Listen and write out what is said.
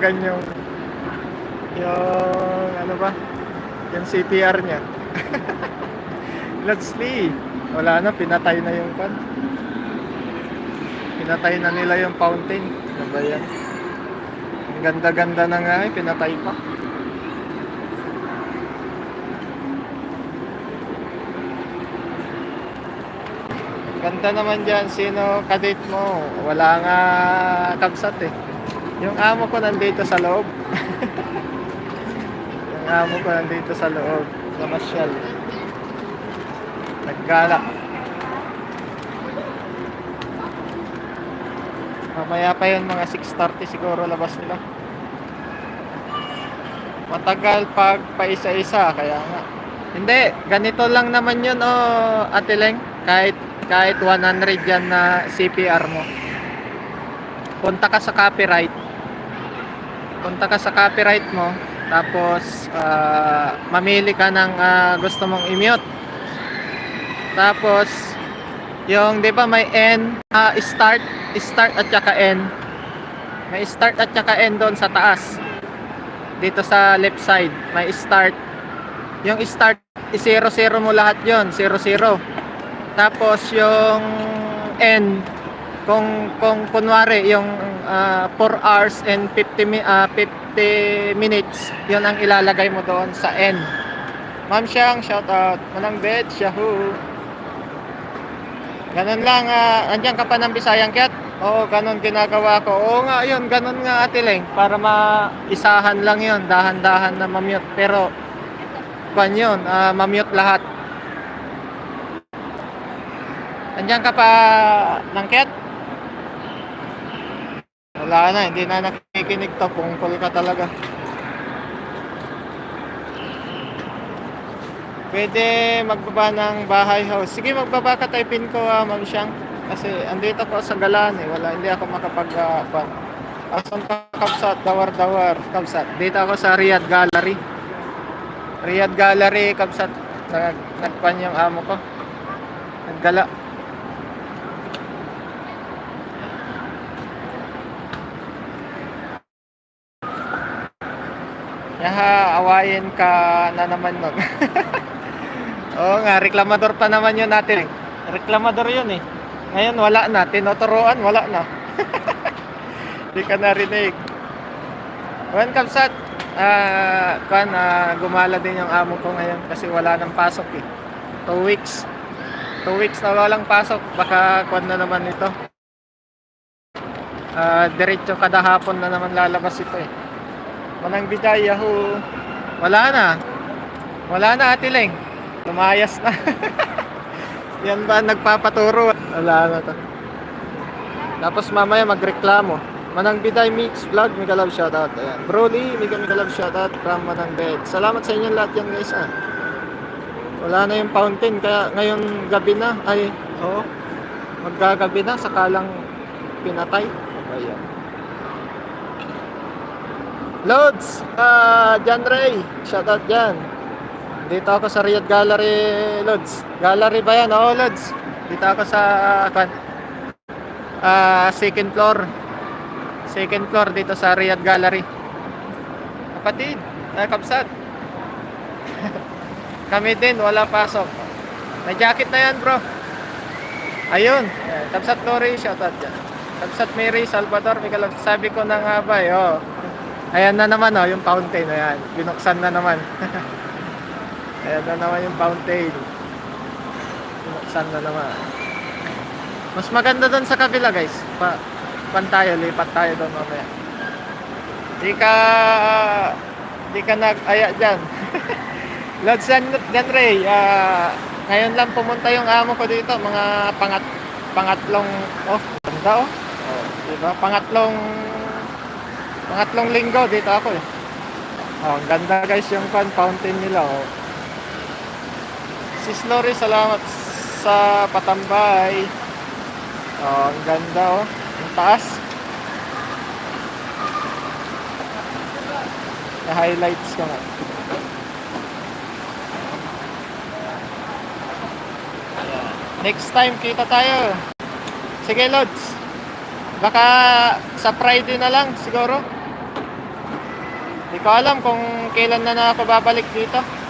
yung ano ba, yung CPR niya. Let's see. Wala na, pinatay na yung pan. Pinatay na nila yung fountain. Ano ba yan? Ang ganda-ganda na nga eh, pinatay pa. Ganda naman dyan. Sino kadate mo? Wala nga kabsat eh. Yung amo ko nandito sa loob. Yung amo ko nandito sa loob. Sa masyal. Naggala. Mamaya pa yun, mga 6:30 siguro labas nila. Matagal pag paisa-isa, kaya nga. Hindi, ganito lang naman yun, oh, Ate Leng. Kahit 100 yan na CPR mo. Punta ka sa copyright. Punta ka sa copyright mo. Tapos, mamili ka ng gusto mong i-mute. Tapos, yung, di ba may N, start at saka N. May start at saka N doon sa taas. Dito sa left side, may start. Yung start, i-0-0 mo lahat yon, 0-0. Tapos yung N, kung kunwari yung 4 hours and 50 minutes, yun ang ilalagay mo doon sa N. Ma'am Siyang, shout out. Manang Bet, Yahoo. Ganun lang, andyan ka pa ng Bisayang Cat? Oo, ganun ginagawa ko. Oo nga, yun, ganun nga Ate Leng. Para maisahan lang yun, dahan-dahan na mamute. Pero, kwan yun, mamute lahat. Andyan ka pa ng Cat? Wala na, hindi na nakikinig to. Pungkol ka talaga. Pwede magbaba ng bahay house. Sige, magbaba ka, typin ko, Ma'am Siyang. Kasi andito ko sa Galan eh. Hindi ako makapag-pan. Asan ka, Kabsat? Dawar-dawar. Kabsat. Dito ako sa Riyadh Gallery. Riyadh Gallery, Kabsat. Nagpan yung amo ko. Naggala. Yaha, awayin ka na naman nun. Oo nga, reklamador pa naman yun natin. Reklamador yun eh. Ngayon wala na, tinuturuan wala na. Hindi ka narinig. When Kabsat, gumala din yung amo ko ngayon kasi wala nang pasok eh. 2 weeks. 2 weeks na walang pasok. Baka na naman ito. Diretso kada hapon na naman lalabas ito eh. Manang Biday, Yahoo. Wala na Ate Leng. Lumayas na. Yan ba nagpapaturo? Wala na to. Tapos mamaya magreklamo. Manang Biday Mix Vlog, mega love shoutout. Ayan. Broly, mega love shoutout from Manang Bed. Salamat sa inyo lahat yan guys Wala na yung fountain kaya ngayon gabi na. Ay, oo. Maggagabi na sakalang pinatay. Ayan. Lods, John Ray, shoutout dyan. Dito ako sa Riyadh Gallery, Lods. Gallery ba yan? Oo, Lods. Dito ako sa second floor. Second floor dito sa Riyadh Gallery. Kapatid, Kabsat. Kami din, wala pasok. May jacket na yan, bro. Ayun, Kabsat Lori, shoutout dyan. Kabsat Mary, Salvador, Miguel. Sabi ko na nga ba, ayan na naman, yung fountain. Ayan, binuksan na naman. Ayan na naman yung fountain. Binuksan na naman. Mas maganda doon sa kabila, guys. Lipat tayo doon mamaya. Di ka nag-aya dyan. Lods yan, Ray. Ngayon lang pumunta yung amo ko dito. Mga pangatlong, ganda diba? Pangatlong linggo dito ako eh. Ang ganda guys yung fountain nila Sis Lori, salamat sa patambay. Ang ganda ang taas. Na-highlights ko nga. Next time kita tayo. Sige Lods. Baka sa Friday na lang siguro. ko alam kung kailan na ako babalik dito.